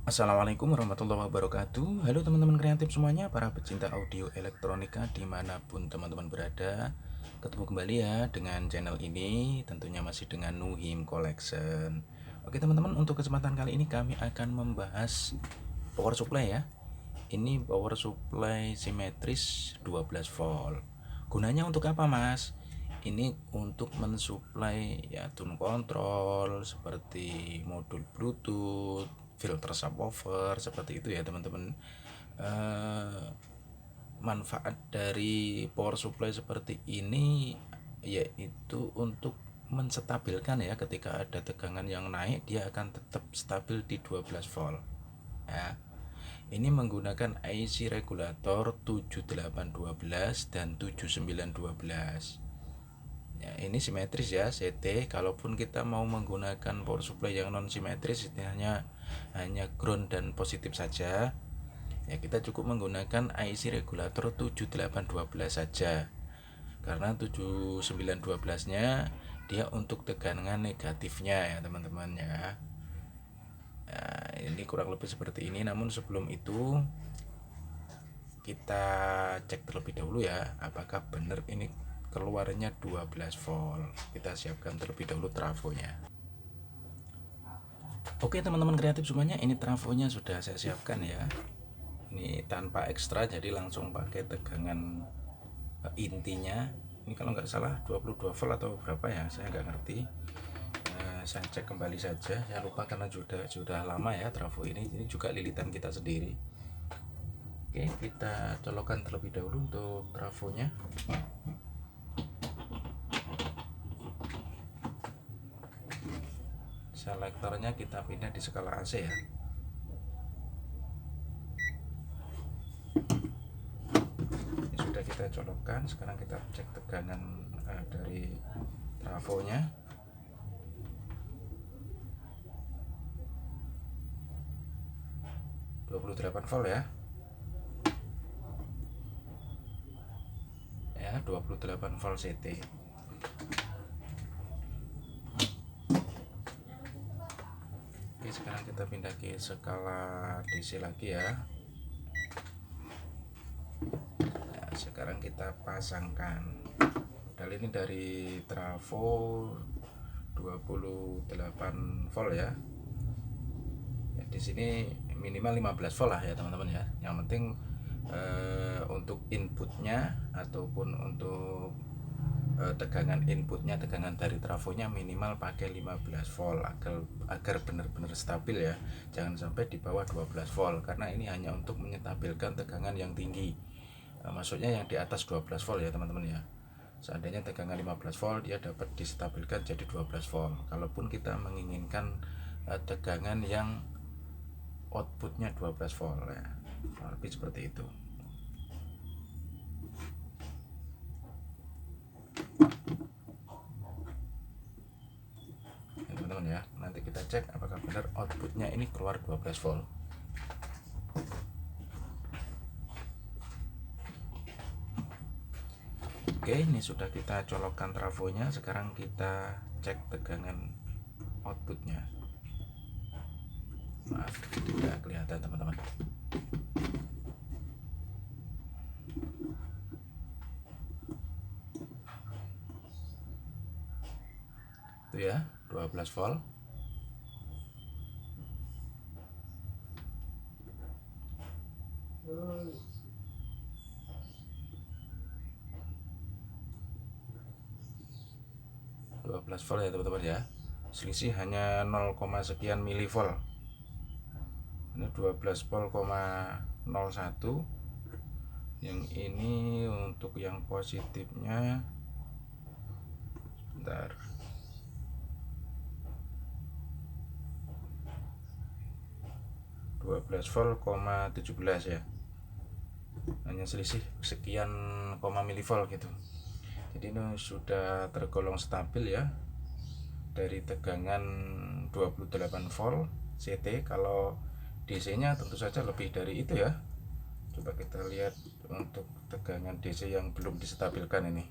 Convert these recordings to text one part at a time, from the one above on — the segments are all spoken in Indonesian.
Assalamualaikum warahmatullahi wabarakatuh. Halo teman-teman kreatif semuanya, para pecinta audio elektronika dimanapun teman-teman berada. Ketemu kembali ya dengan channel ini, tentunya masih dengan Nuhim Collection. Oke teman-teman, untuk kesempatan kali ini kami akan membahas power supply ya. Ini power supply simetris 12 volt. Gunanya untuk apa mas? Ini untuk mensuplai ya tune control seperti modul Bluetooth, filter subwoofer seperti itu ya teman-teman. Eh, Manfaat dari power supply seperti ini yaitu untuk menstabilkan ya, ketika ada tegangan yang naik dia akan tetap stabil di 12 volt ya. Ini menggunakan IC regulator 7812 dan 7912 ya. Ini simetris ya CT. Kalaupun kita mau menggunakan power supply yang non simetris, hanya ground dan positif saja ya, kita cukup menggunakan IC regulator 7812 saja, karena 7912 nya dia untuk tegangan negatifnya ya teman-teman ya. Nah, ini kurang lebih seperti ini. Namun sebelum itu kita cek terlebih dahulu ya, apakah benar ini keluarnya 12 volt. Kita siapkan terlebih dahulu trafonya. Oke teman-teman kreatif semuanya, ini trafonya sudah saya siapkan ya. Ini tanpa ekstra, jadi langsung pakai tegangan intinya. Ini kalau nggak salah 22 volt atau berapa ya, saya nggak ngerti. Saya cek kembali saja, saya lupa karena sudah lama ya trafo ini juga lilitan kita sendiri. Oke, kita colokkan terlebih dahulu untuk trafonya. Selektornya kita pindah di skala AC ya. Ini sudah kita colokkan, sekarang kita cek tegangan dari trafonya. Dua puluh 28 volt ya. 28 volt CT. Oke, sekarang kita pindah ke skala DC lagi ya. Nah, sekarang kita pasangkan. Padahal ini dari trafo 28 volt ya. Di sini minimal 15 volt lah ya teman-teman ya. Yang penting untuk inputnya ataupun untuk tegangan inputnya, tegangan dari trafonya minimal pakai 15 volt agar benar-benar stabil ya. Jangan sampai di bawah 12 volt, karena ini hanya untuk menyetabilkan tegangan yang tinggi. Maksudnya yang di atas 12 volt ya teman-teman ya. Seandainya tegangan 15 volt, dia dapat distabilkan jadi 12 volt. Kalaupun kita menginginkan tegangan yang outputnya 12 volt ya, lebih seperti itu. Ya, teman-teman ya, nanti kita cek apakah benar outputnya ini keluar 12 volt. Oke, ini sudah kita colokkan trafonya. Sekarang kita cek tegangan outputnya. Maaf, tidak kelihatan teman-teman. Itu ya, 12 volt. Volt ya teman-teman ya. Selisih hanya 0, sekian milivolt. Ini 12 volt, 01. Yang ini untuk yang positifnya, bentar, 12 volt, 17 ya. Hanya selisih sekian milivolt gitu. Jadi ini sudah tergolong stabil ya, dari tegangan 28 volt CT. Kalau DC nya tentu saja lebih dari itu ya. Coba kita lihat untuk tegangan DC yang belum distabilkan, ini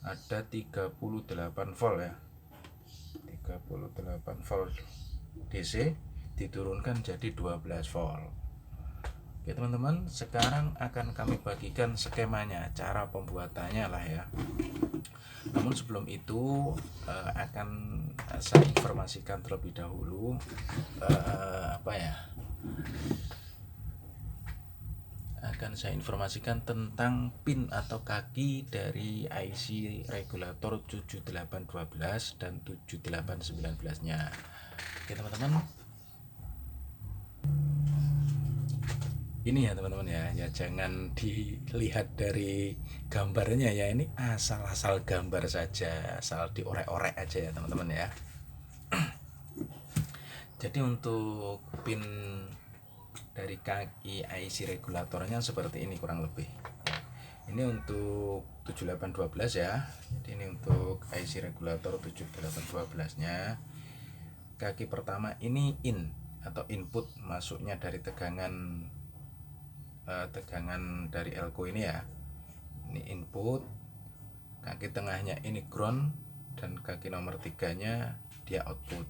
ada 38 volt ya, 38 volt DC. diturunkan jadi 12 volt. Oke teman-teman, sekarang akan kami bagikan skemanya, cara pembuatannya lah ya. Namun sebelum itu akan saya informasikan terlebih dahulu akan saya informasikan tentang pin atau kaki dari IC regulator 7812 dan 7819 nya. Oke teman-teman, ini ya teman-teman ya jangan dilihat dari gambarnya ya, ini asal-asal gambar saja, asal diorek-orek aja ya teman-teman ya. Jadi untuk pin dari kaki IC regulatornya seperti ini kurang lebih. Ini untuk 7812 ya. Jadi ini untuk IC regulator 7812 nya. Kaki pertama ini in atau input, masuknya dari tegangan dari elko ini ya. Ini input. Kaki tengahnya ini ground dan kaki nomor 3 nya dia output.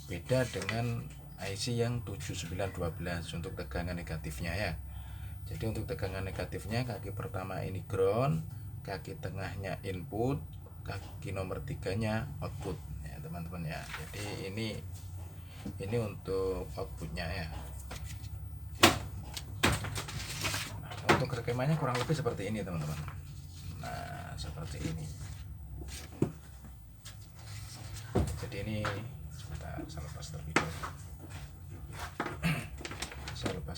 Beda dengan IC yang 7912 untuk tegangan negatifnya ya. Jadi untuk tegangan negatifnya kaki pertama ini ground, kaki tengahnya input, kaki nomor 3 nya output ya teman-teman ya. Jadi ini untuk outputnya ya. Untuk skemanya kurang lebih seperti ini teman-teman. Nah seperti ini. Jadi ini sebentar, saya lepas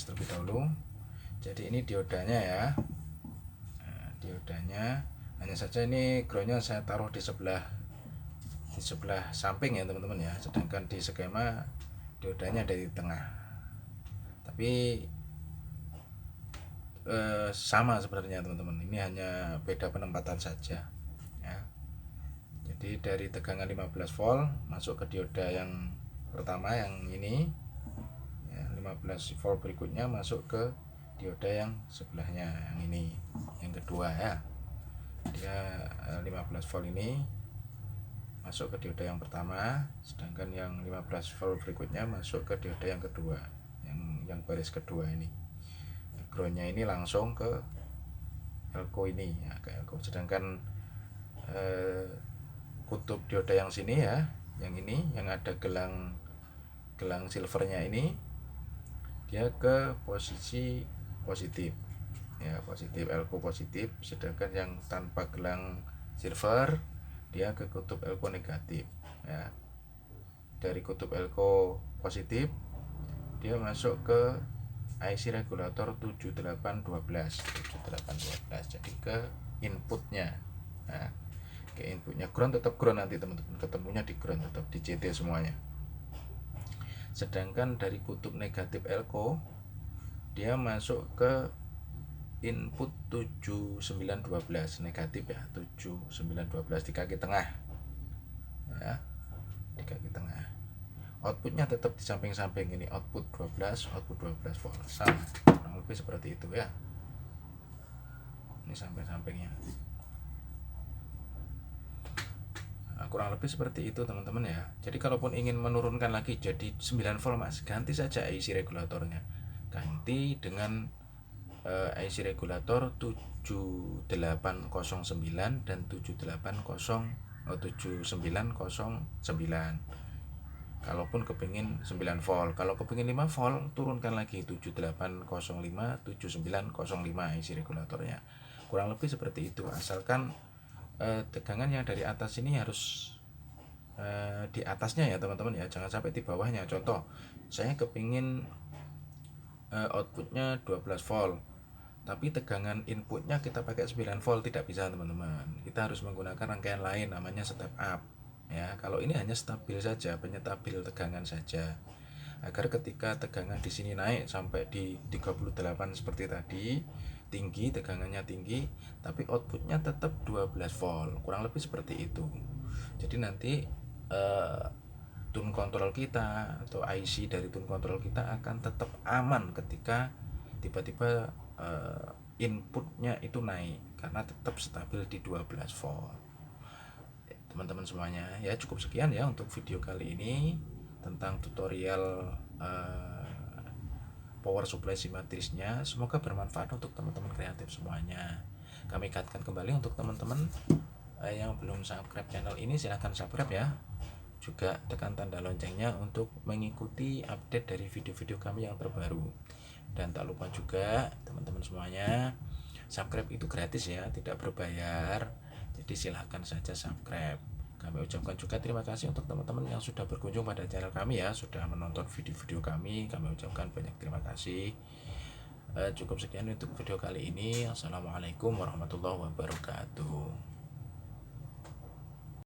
terlebih dahulu. Jadi ini diodanya ya. Nah, diodanya hanya saja ini groundnya saya taruh di sebelah samping ya teman-teman ya. Sedangkan di skema diodanya ada di tengah. Tapi sama sebenarnya teman-teman, ini hanya beda penempatan saja ya. Jadi dari tegangan 15 volt masuk ke dioda yang pertama yang ini ya, 15 volt berikutnya masuk ke dioda yang sebelahnya yang ini yang kedua ya. Dia 15 volt ini masuk ke dioda yang pertama, sedangkan yang 15 volt berikutnya masuk ke dioda yang kedua, yang baris kedua ini. Groundnya ini langsung ke elko ini ya, ke elko. Sedangkan kutub dioda yang sini ya, yang ini yang ada gelang silvernya ini, dia ke posisi positif ya, positif elko positif. Sedangkan yang tanpa gelang silver dia ke kutub elko negatif ya. Dari kutub elko positif dia masuk ke IC regulator 7812 jadi ke inputnya. Nah, ke inputnya ground tetap ground, nanti teman-teman ketemunya di ground, tetap di CT semuanya. Sedangkan dari kutub negatif elko dia masuk ke input 7912 negatif ya, 7912 di kaki tengah ya, di kaki tengah. Outputnya tetap di samping-samping ini, output 12 volt sama, kurang lebih seperti itu ya. Ini samping-sampingnya. Nah, kurang lebih seperti itu teman-teman ya. Jadi kalaupun ingin menurunkan lagi jadi 9 volt mas, ganti saja IC regulatornya, ganti dengan IC regulator 7809 dan 7909. Kalaupun kepingin 9 volt, kalau kepingin 5 volt turunkan lagi 7805 7905 IC regulatornya. Kurang lebih seperti itu, asalkan tegangan yang dari atas ini harus di atasnya ya teman-teman ya, jangan sampai di bawahnya. Contoh saya kepingin outputnya 12 volt tapi tegangan inputnya kita pakai 9 volt, tidak bisa teman-teman. Kita harus menggunakan rangkaian lain namanya step up ya. Kalau ini hanya stabil saja, penyetabil tegangan saja, agar ketika tegangan di sini naik sampai di 38 seperti tadi, tinggi, tegangannya tinggi, tapi outputnya tetap 12 volt, kurang lebih seperti itu. Jadi nanti tune control kita atau IC dari tune control kita akan tetap aman ketika tiba-tiba inputnya itu naik, karena tetap stabil di 12 volt. Teman-teman semuanya ya, cukup sekian ya untuk video kali ini. tentang tutorial power supply simetrisnya. Semoga bermanfaat untuk teman-teman kreatif semuanya. Kami ingatkan kembali untuk teman-teman yang belum subscribe channel ini, silahkan subscribe ya. Juga tekan tanda loncengnya untuk mengikuti update dari video-video kami yang terbaru. Dan tak lupa juga teman-teman semuanya, subscribe itu gratis ya, tidak berbayar. Jadi silahkan saja subscribe. Kami ucapkan juga terima kasih untuk teman-teman yang sudah berkunjung pada channel kami ya, sudah menonton video-video kami. Kami ucapkan banyak terima kasih. Cukup sekian untuk video kali ini. Assalamualaikum warahmatullahi wabarakatuh.